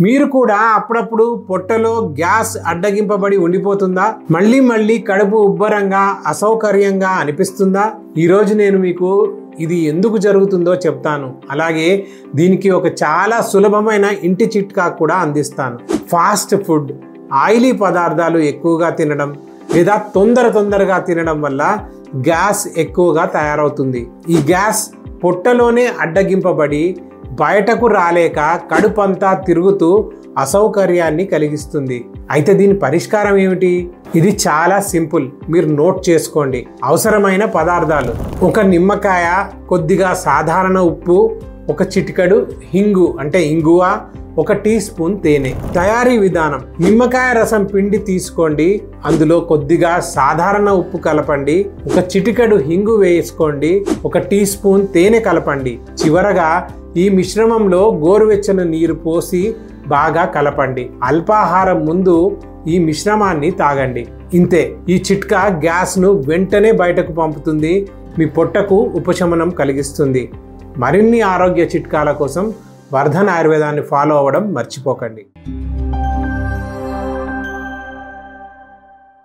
మీరు కూడా అప్పుడప్పుడు పొట్టలో గ్యాస్ అడ్డగింపబడి ఉండిపోతుందా? మళ్ళీ కడుపు ఉబ్బరంగా అసౌకర్యంగా అనిపిస్తుందా? ఈరోజు నేను మీకు ఇది ఎందుకు జరుగుతుందో చెప్తాను. అలాగే దీనికి ఒక చాలా సులభమైన ఇంటి చిట్కా కూడా అందిస్తాను. ఫాస్ట్ ఫుడ్, ఆయిలీ పదార్థాలు ఎక్కువగా తినడం లేదా తొందరగా తినడం వల్ల గ్యాస్ ఎక్కువగా తయారవుతుంది. ఈ గ్యాస్ పొట్టలోనే అడ్డగింపబడి బయటకు రాలేక కడుపంతా తిరుగుతూ అసౌకర్యాన్ని కలిగిస్తుంది. అయితే దీని పరిష్కారం ఏమిటి? ఇది చాలా సింపుల్. మీరు నోట్ చేసుకోండి. అవసరమైన పదార్థాలు: ఒక నిమ్మకాయ, కొద్దిగా సాధారణ ఉప్పు, ఒక చిటికెడు హింగు అంటే ఇంగువ, 1 టీ స్పూన్ తేనె. తయారీ విధానం: నిమ్మకాయ రసం పిండి తీసుకోండి, అందులో కొద్దిగా సాధారణ ఉప్పు కలపండి, 1 చిటికెడు హింగు వేసుకోండి, 1 టీ స్పూన్ తేనె కలపండి. చివరగా ఈ మిశ్రమంలో గోరువెచ్చని నీరు పోసి బాగా కలపండి. అల్పాహారం ముందు ఈ మిశ్రమాన్ని తాగండి. ఇంతే. ఈ చిట్కా గ్యాస్ను వెంటనే బయటకు పంపుతుంది, మీ పొట్టకు ఉపశమనం కలిగిస్తుంది. మరిన్ని ఆరోగ్య చిట్కాల కోసం వర్ధన్ ఆయుర్వేదాన్ని ఫాలో అవ్వడం మర్చిపోకండి.